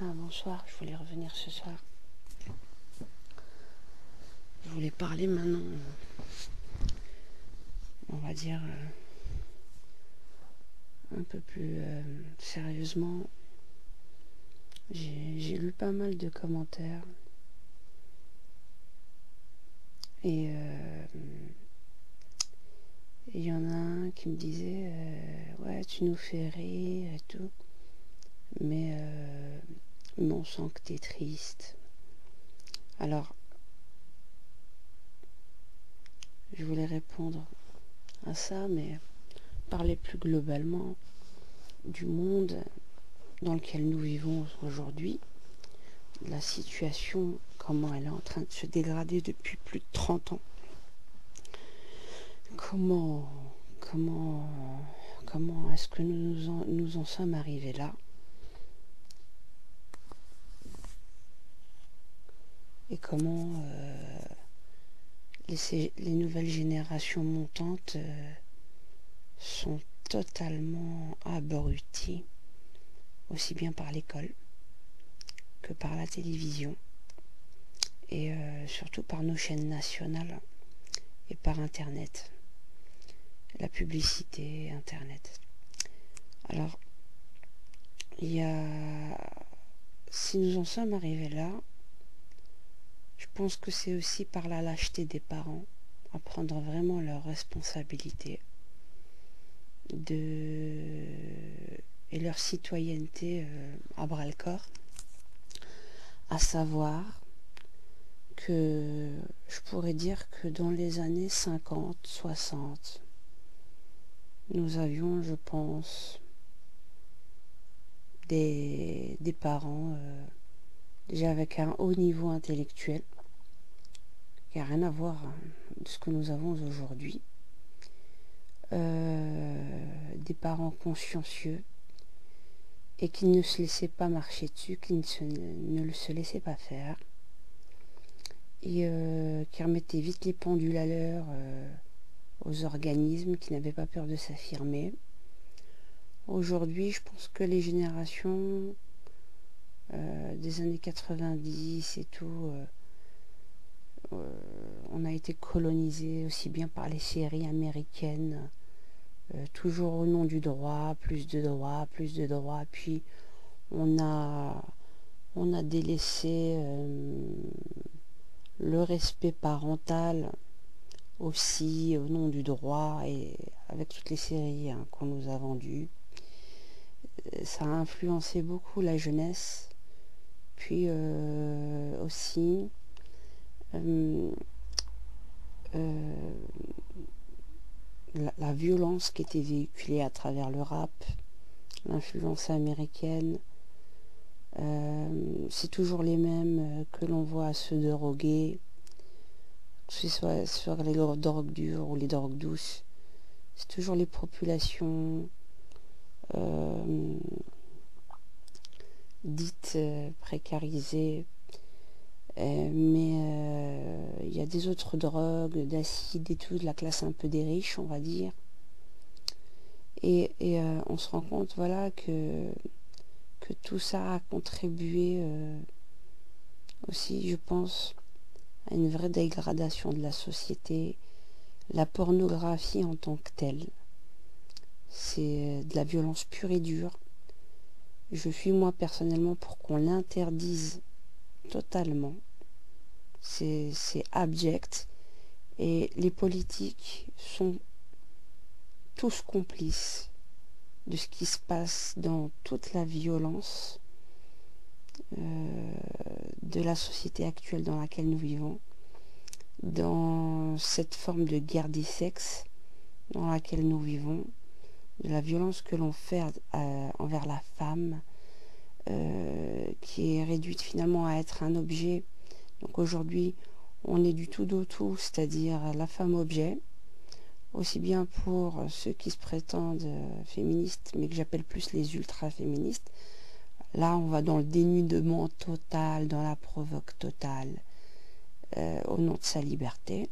Bonsoir, je voulais revenir ce soir. Je voulais parler maintenant, on va dire, un peu plus sérieusement. J'ai lu pas mal de commentaires et il y en a un qui me disait ouais, tu nous fais rire et tout, mais on sent que t'es triste. Alors, je voulais répondre à ça, mais parler plus globalement du monde dans lequel nous vivons aujourd'hui, la situation, comment elle est en train de se dégrader depuis plus de 30 ans. Comment est-ce que nous en sommes arrivés là? Et comment les nouvelles générations montantes sont totalement abruties, aussi bien par l'école que par la télévision et surtout par nos chaînes nationales et par Internet, la publicité, Internet. Alors, si nous en sommes arrivés là, je pense que c'est aussi par la lâcheté des parents à prendre vraiment leurs responsabilités et leur citoyenneté à bras-le-corps, à savoir que je pourrais dire que dans les années 50, 60, nous avions, je pense, des parents déjà avec un haut niveau intellectuel, qui n'a rien à voir de ce que nous avons aujourd'hui, des parents consciencieux et qui ne se laissaient pas marcher dessus, qui ne se laissaient pas faire, et qui remettaient vite les pendules à l'heure aux organismes, qui n'avaient pas peur de s'affirmer. Aujourd'hui, je pense que les générations des années 90 et tout, on a été colonisé aussi bien par les séries américaines, toujours au nom du droit, plus de droit, puis on a délaissé le respect parental aussi au nom du droit, et avec toutes les séries qu'on nous a vendues. Ça a influencé beaucoup la jeunesse, puis aussi la violence qui était véhiculée à travers le rap, l'influence américaine. C'est toujours les mêmes que l'on voit se droguer, que ce soit sur les drogues dures ou les drogues douces. C'est toujours les populations dites précarisées, mais il y a des autres drogues, d'acide et tout, de la classe un peu des riches, on va dire. Et on se rend compte, voilà, que tout ça a contribué aussi, je pense, à une vraie dégradation de la société. La pornographie en tant que telle, c'est de la violence pure et dure. Je suis moi personnellement pour qu'on l'interdise totalement. C'est abject. Et les politiques sont tous complices de ce qui se passe dans toute la violence de la société actuelle dans laquelle nous vivons, dans cette forme de guerre des sexes dans laquelle nous vivons, de la violence que l'on fait envers la femme, qui est réduite finalement à être un objet. Donc aujourd'hui, on est du tout au tout, c'est-à-dire la femme objet, aussi bien pour ceux qui se prétendent féministes, mais que j'appelle plus les ultra-féministes. Là, on va dans le dénudement total, dans la provoque totale, au nom de sa liberté.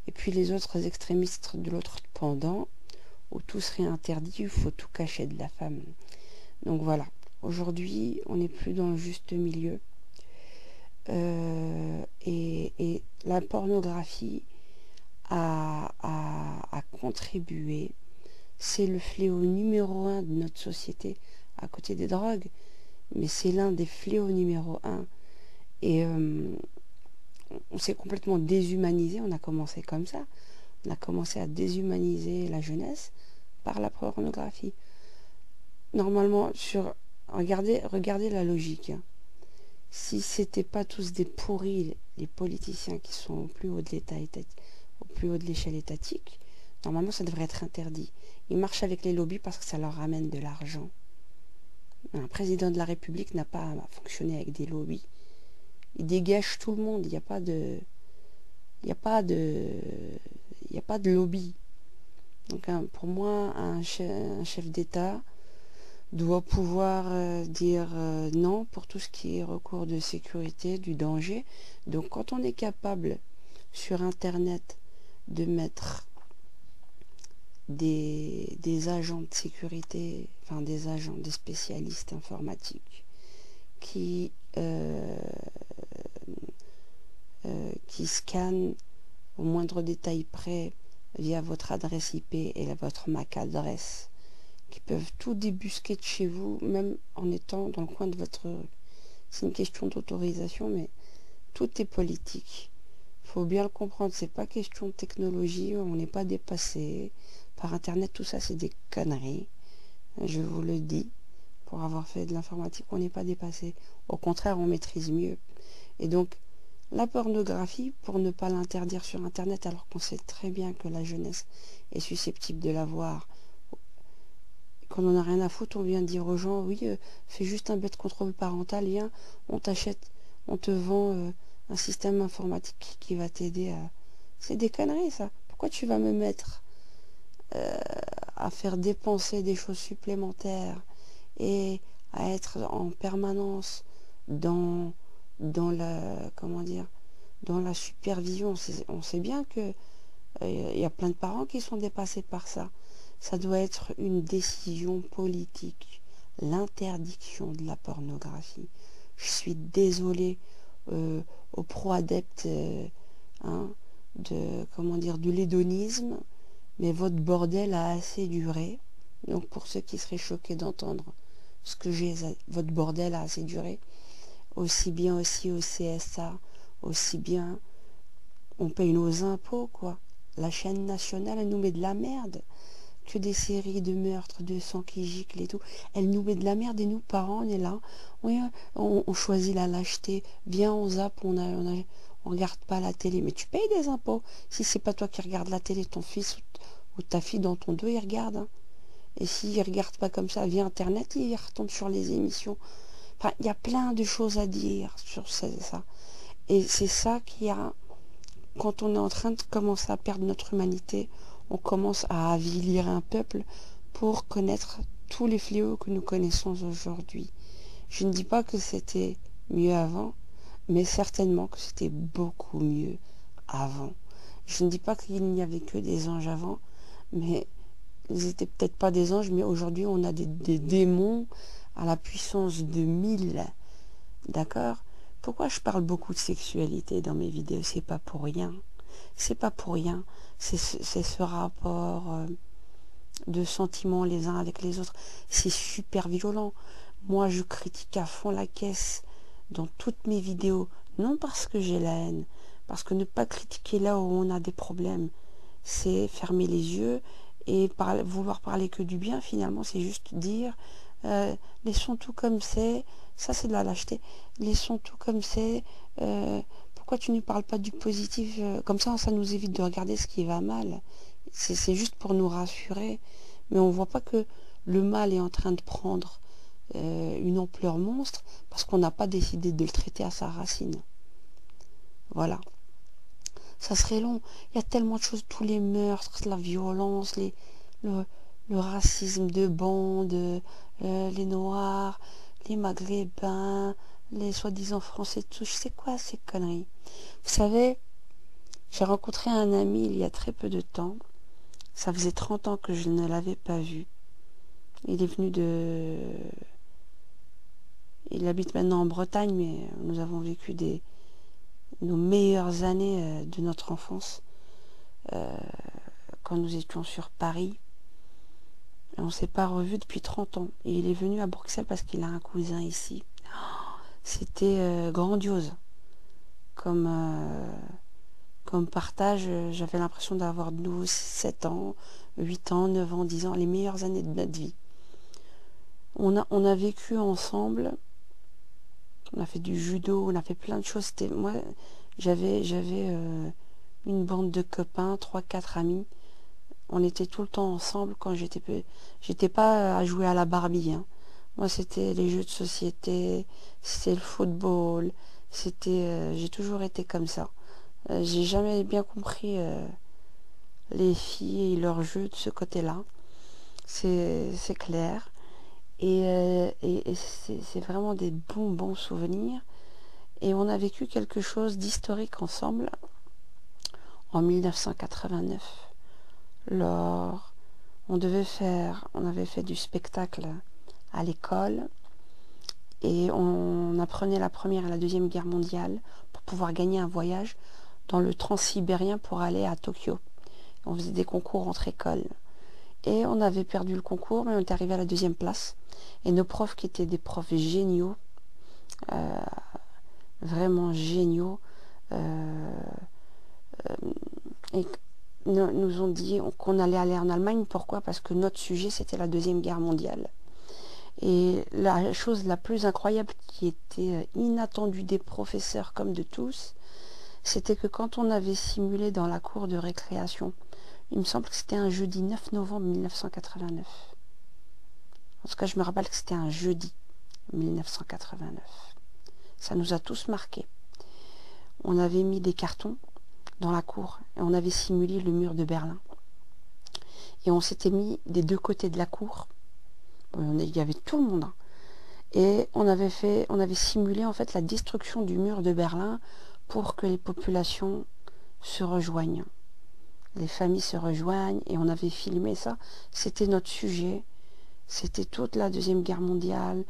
Et puis les autres extrémistes de l'autre pendant, où tout serait interdit, il faut tout cacher de la femme. Donc voilà. Aujourd'hui, on n'est plus dans le juste milieu. Et la pornographie a contribué. C'est le fléau numéro un de notre société, à côté des drogues, mais c'est l'un des fléaux numéro un. Et on s'est complètement déshumanisé, on a commencé comme ça. On a commencé à déshumaniser la jeunesse par la pornographie. Normalement, regardez la logique. Hein. Si c'était pas tous des pourris, les politiciens qui sont au plus haut de l'État, au plus haut de l'échelle étatique, normalement ça devrait être interdit. Ils marchent avec les lobbies parce que ça leur ramène de l'argent. Un président de la République n'a pas à fonctionner avec des lobbies. Il dégage tout le monde. Il n'y a pas de, il n'y a pas de, il n'y a pas de lobby. Donc pour moi, un chef d'État doit pouvoir dire non pour tout ce qui est recours de sécurité, du danger. Donc quand on est capable sur Internet de mettre des agents de sécurité, enfin des spécialistes informatiques qui scannent au moindre détail près via votre adresse IP et votre MAC adresse, qui peuvent tout débusquer de chez vous, même en étant dans le coin de votre rue. C'est une question d'autorisation, mais tout est politique. Il faut bien le comprendre, c'est pas question de technologie, on n'est pas dépassé. Par Internet, tout ça, c'est des conneries. Je vous le dis, pour avoir fait de l'informatique, on n'est pas dépassé. Au contraire, on maîtrise mieux. Et donc, la pornographie, pour ne pas l'interdire sur Internet, alors qu'on sait très bien que la jeunesse est susceptible de la voir, quand on n'a rien à foutre, on vient dire aux gens, oui, fais juste un bête contrôle parental, viens, on t'achète, on te vend un système informatique qui va t'aider à... C'est des conneries, ça. Pourquoi tu vas me mettre à faire dépenser des choses supplémentaires et à être en permanence dans la, comment dire, dans la supervision. On sait bien que il y a plein de parents qui sont dépassés par ça. Ça doit être une décision politique, l'interdiction de la pornographie. Je suis désolée aux pro-adeptes de l'hédonisme, mais votre bordel a assez duré. Donc pour ceux qui seraient choqués d'entendre ce que j'ai, votre bordel a assez duré. Aussi bien aussi au CSA, aussi bien on paye nos impôts, quoi. La chaîne nationale, elle nous met de la merde. Que des séries de meurtres, de sang qui gicle et tout. Elle nous met de la merde et nous, parents, on est là. Oui, on choisit la lâcheté. Viens, on zappe, on regarde pas la télé. Mais tu payes des impôts. Si c'est pas toi qui regardes la télé, ton fils ou ta fille dans ton dos, il regarde. Hein. Et s'il regarde pas comme ça, via Internet, il retombe sur les émissions. Enfin, il y a plein de choses à dire sur ça. Et c'est ça qui a... Quand on est en train de commencer à perdre notre humanité, on commence à avilir un peuple pour connaître tous les fléaux que nous connaissons aujourd'hui. Je ne dis pas que c'était mieux avant, mais certainement que c'était beaucoup mieux avant. Je ne dis pas qu'il n'y avait que des anges avant, mais ils n'étaient peut-être pas des anges, mais aujourd'hui on a des démons à la puissance de 1000. D'accord ? Pourquoi je parle beaucoup de sexualité dans mes vidéos? C'est pas pour rien. C'est pas pour rien. C'est ce rapport de sentiments les uns avec les autres. C'est super violent. Moi, je critique à fond la caisse dans toutes mes vidéos. Non parce que j'ai la haine. Parce que ne pas critiquer là où on a des problèmes, c'est fermer les yeux et vouloir parler que du bien. Finalement, c'est juste dire laissons tout comme c'est. Ça, c'est de la lâcheté. Laissons tout comme c'est. Pourquoi tu ne parles pas du positif? Comme ça nous évite de regarder ce qui va mal. C'est juste pour nous rassurer. Mais on ne voit pas que le mal est en train de prendre une ampleur monstre parce qu'on n'a pas décidé de le traiter à sa racine. Voilà. Ça serait long. Il y a tellement de choses, tous les meurtres, la violence, le racisme de bande, les Noirs, les Maghrébins, les soi-disant Français, tout, je sais quoi ces conneries. Vous savez, j'ai rencontré un ami il y a très peu de temps. Ça faisait 30 ans que je ne l'avais pas vu. Il est venu il habite maintenant en Bretagne, mais nous avons vécu nos meilleures années de notre enfance quand nous étions sur Paris. Et on ne s'est pas revus depuis 30 ans. Et il est venu à Bruxelles parce qu'il a un cousin ici. C'était grandiose. Comme partage, j'avais l'impression d'avoir de nouveau 7 ans, 8 ans, 9 ans, 10 ans, les meilleures années de notre vie. On a vécu ensemble, on a fait du judo, on a fait plein de choses. Moi, j'avais une bande de copains, 3-4 amis. On était tout le temps ensemble quand j'étais pas à jouer à la Barbie, hein. Moi, c'était les jeux de société, c'était le football, j'ai toujours été comme ça. J'ai jamais bien compris les filles et leurs jeux de ce côté-là. C'est clair. Et c'est vraiment des bons souvenirs. Et on a vécu quelque chose d'historique ensemble en 1989. On avait fait du spectacle à l'école et on apprenait la Première et la Deuxième Guerre mondiale pour pouvoir gagner un voyage dans le transsibérien pour aller à Tokyo. On faisait des concours entre écoles. Et on avait perdu le concours, mais on était arrivé à la 2e place. Et nos profs, qui étaient des profs géniaux, vraiment géniaux, et nous ont dit qu'on allait aller en Allemagne. Pourquoi? Parce que notre sujet, c'était la Deuxième Guerre mondiale. Et la chose la plus incroyable, qui était inattendue des professeurs comme de tous, c'était que quand on avait simulé dans la cour de récréation, il me semble que c'était un jeudi 9 novembre 1989. En tout cas, je me rappelle que c'était un jeudi 1989. Ça nous a tous marqués. On avait mis des cartons dans la cour et on avait simulé le mur de Berlin. Et on s'était mis des deux côtés de la cour. Il y avait tout le monde, hein. Et on avait simulé en fait la destruction du mur de Berlin pour que les populations se rejoignent. Les familles se rejoignent et on avait filmé ça. C'était notre sujet. C'était toute la Deuxième Guerre mondiale.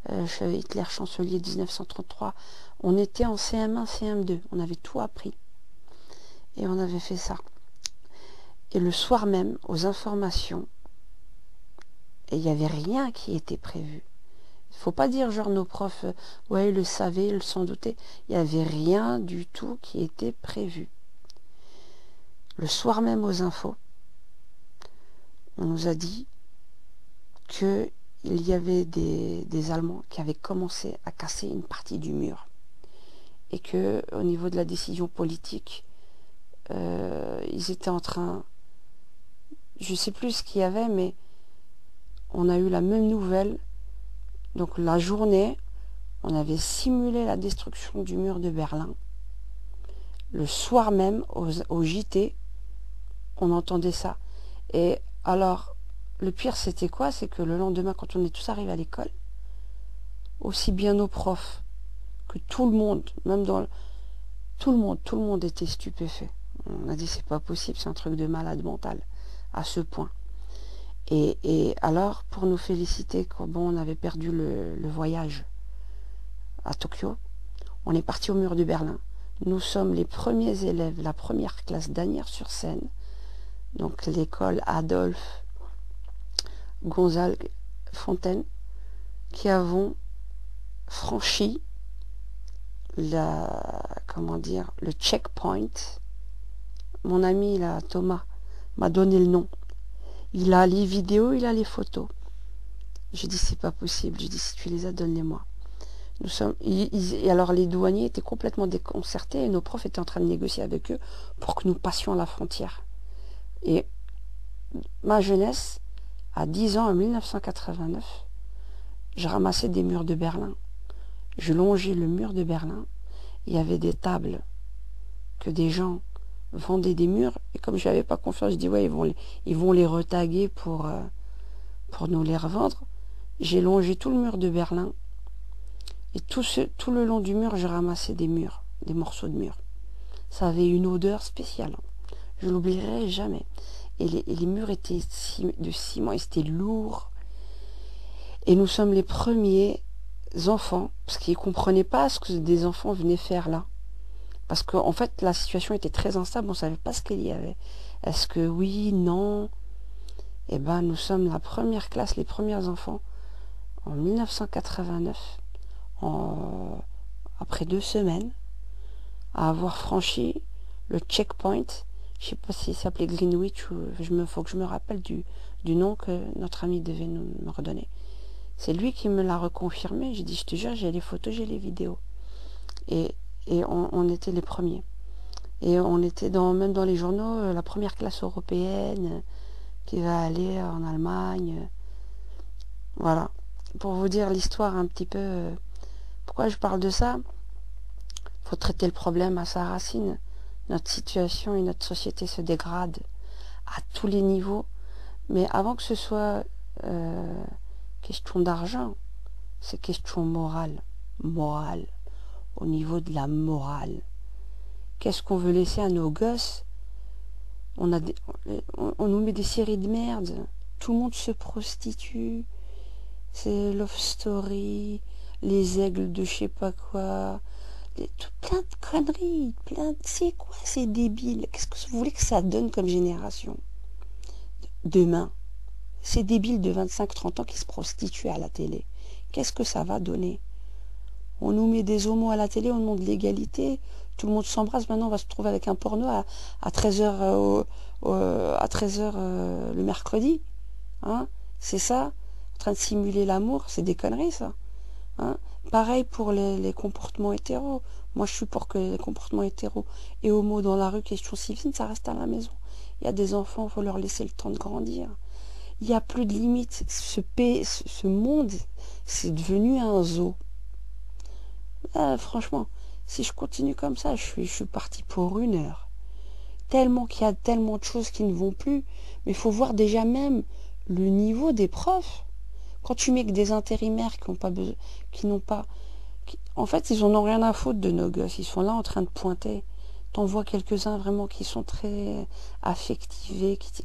Hitler chancelier 1933. On était en CM1, CM2. On avait tout appris. Et on avait fait ça. Et le soir même, aux informations, il n'y avait rien qui était prévu. Il ne faut pas dire genre nos profs, ouais, ils le savaient, ils s'en doutaient. Il n'y avait rien du tout qui était prévu. Le soir même aux infos, on nous a dit qu'il y avait des Allemands qui avaient commencé à casser une partie du mur. Et que au niveau de la décision politique, ils étaient en train... Je ne sais plus ce qu'il y avait, mais on a eu la même nouvelle. Donc la journée, on avait simulé la destruction du mur de Berlin. Le soir même, au JT, on entendait ça. Et alors, le pire, c'était quoi? C'est que le lendemain, quand on est tous arrivés à l'école, aussi bien nos profs que tout le monde, même dans tout le monde était stupéfait. On a dit, c'est pas possible, c'est un truc de malade mental, à ce point. Et alors, pour nous féliciter, bon, on avait perdu le voyage à Tokyo, on est parti au mur de Berlin. Nous sommes les premiers élèves, la première classe d'Asnières-sur-Seine, donc l'école Adolphe Gonzague Fontaine, qui avons franchi le checkpoint. Mon ami là, Thomas, m'a donné le nom. Il a les vidéos, il a les photos. J'ai dit, c'est pas possible. J'ai dit, si tu les as, donne-les-moi. Et alors les douaniers étaient complètement déconcertés et nos profs étaient en train de négocier avec eux pour que nous passions la frontière. Et ma jeunesse, à 10 ans, en 1989, je ramassais des murs de Berlin. Je longeais le mur de Berlin. Il y avait des tables que des gens vendaient des murs. Et comme je n'avais pas confiance, je dis, ouais, ils vont les retaguer pour nous les revendre. J'ai longé tout le mur de Berlin. Et tout le long du mur, je ramassais des morceaux de mur. Ça avait une odeur spéciale. Je ne l'oublierai jamais. Et les murs étaient de ciment et c'était lourd. Et nous sommes les premiers enfants, parce qu'ils ne comprenaient pas ce que des enfants venaient faire là. Parce qu'en fait, la situation était très instable, on ne savait pas ce qu'il y avait. Est-ce que oui, non? Eh ben, nous sommes la première classe, les premiers enfants, en 1989, après 2 semaines, à avoir franchi le checkpoint. Je ne sais pas s'il s'appelait Greenwich ou faut que je me rappelle du nom que notre ami devait me redonner. C'est lui qui me l'a reconfirmé. J'ai dit, je te jure, j'ai les photos, j'ai les vidéos. Et, on était les premiers. Et on était même dans les journaux, la première classe européenne qui va aller en Allemagne. Voilà. Pour vous dire l'histoire un petit peu. Pourquoi je parle de ça? Il faut traiter le problème à sa racine. Notre situation et notre société se dégradent à tous les niveaux. Mais avant que ce soit question d'argent, c'est question morale. Morale. Au niveau de la morale. Qu'est-ce qu'on veut laisser à nos gosses? On nous met des séries de merde. Tout le monde se prostitue. C'est Love Story, les aigles de je sais pas quoi. Plein de conneries. C'est quoi, c'est débile. Qu'est-ce que vous voulez que ça donne comme génération? Demain, ces débiles de 25-30 ans qui se prostituent à la télé. Qu'est-ce que ça va donner? On nous met des homos à la télé, on demande l'égalité. Tout le monde s'embrasse. Maintenant, on va se trouver avec un porno à 13h, à 13h le mercredi. Hein, c'est ça? En train de simuler l'amour. C'est des conneries, ça. Hein, pareil pour les comportements hétéros. Moi, je suis pour que les comportements hétéros et homo dans la rue, question civile, ça reste à la maison. Il y a des enfants, il faut leur laisser le temps de grandir. Il n'y a plus de limites. Ce monde, c'est devenu un zoo. Franchement, si je continue comme ça, je suis parti pour 1 heure. Tellement qu'il y a tellement de choses qui ne vont plus. Mais il faut voir déjà même le niveau des profs. Quand tu mets que des intérimaires qui n'ont pas besoin, en fait, ils en ont rien à foutre de nos gosses. Ils sont là en train de pointer. T'en vois quelques-uns vraiment qui sont très affectivés, qui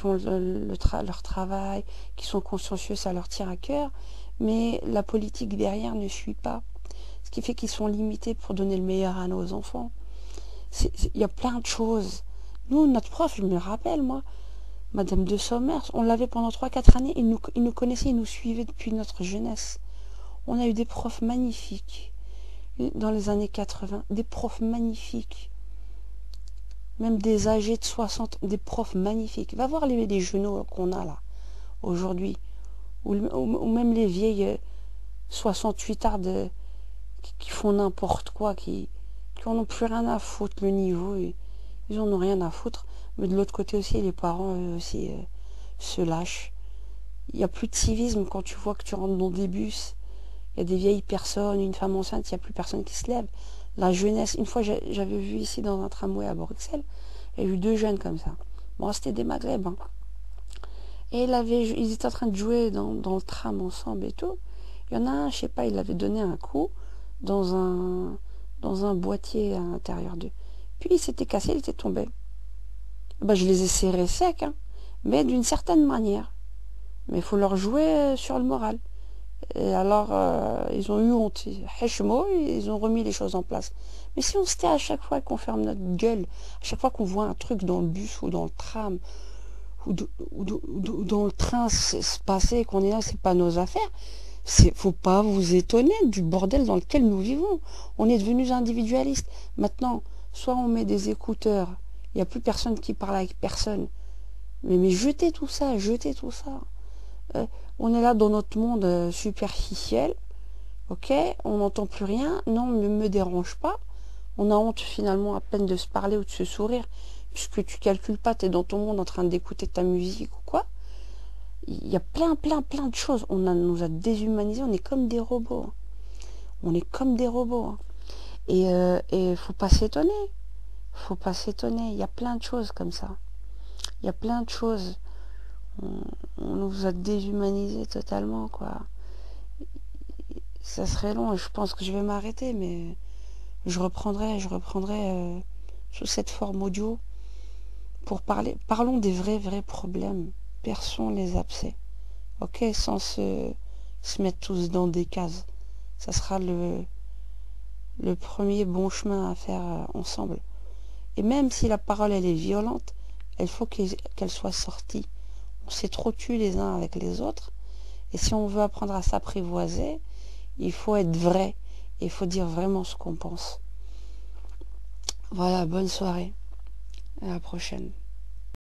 ont leur travail, qui sont consciencieux, ça leur tient à cœur. Mais la politique derrière ne suit pas. Ce qui fait qu'ils sont limités pour donner le meilleur à nos enfants. Il y a plein de choses. Nous, notre prof, je me rappelle, moi, Madame de Sommers, on l'avait pendant 3-4 années, il nous connaissait, il nous suivait depuis notre jeunesse. On a eu des profs magnifiques dans les années 80, des profs magnifiques. Même des âgés de 60, des profs magnifiques. Va voir les genoux qu'on a là, aujourd'hui. Ou même les vieilles 68ards qui font n'importe quoi, qui en ont plus rien à foutre, le niveau, ils en ont rien à foutre. Mais de l'autre côté aussi, les parents, eux aussi, se lâchent. Il n'y a plus de civisme quand tu vois que tu rentres dans des bus. Il y a des vieilles personnes, une femme enceinte, il n'y a plus personne qui se lève. La jeunesse, une fois, j'avais vu ici dans un tramway à Bruxelles, il y a eu 2 jeunes comme ça. Bon, c'était des Maghreb, hein. Et ils étaient en train de jouer dans le tram ensemble et tout. Il y en a un, je sais pas, il avait donné un coup dans un boîtier à l'intérieur d'eux. Puis il s'était cassé, il était tombé. Ben, je les ai serrés secs, hein, mais d'une certaine manière. Mais il faut leur jouer sur le moral. Et alors, ils ont eu honte. Ils ont remis les choses en place. Mais si on se tait à chaque fois qu'on ferme notre gueule, à chaque fois qu'on voit un truc dans le bus ou dans le tram, ou dans le train se passer, qu'on est là, c'est pas nos affaires. Faut pas vous étonner du bordel dans lequel nous vivons. On est devenus individualistes. Maintenant, soit on met des écouteurs, il n'y a plus personne qui parle avec personne. Mais jetez tout ça, jetez tout ça. On est là dans notre monde superficiel, ok, on n'entend plus rien, non, ne me dérange pas. On a honte finalement à peine de se parler ou de se sourire, puisque tu calcules pas, tu es dans ton monde en train d'écouter ta musique ou quoi. Il y a plein de choses. Nous a déshumanisés, on est comme des robots. On est comme des robots. Hein. Et faut pas s'étonner. Faut pas s'étonner. Il y a plein de choses comme ça. Il y a plein de choses. On nous a déshumanisés totalement, quoi. Ça serait long, je pense que je vais m'arrêter, mais je reprendrai sous cette forme audio pour parler. Parlons des vrais problèmes. Perçons les abcès. Ok, sans se se mettre tous dans des cases. Ça sera le premier bon chemin à faire ensemble. Et même si la parole elle est violente, il faut qu'elle soit sortie. On s'est trop tués les uns avec les autres. Et si on veut apprendre à s'apprivoiser, il faut être vrai. Et il faut dire vraiment ce qu'on pense. Voilà, bonne soirée. À la prochaine.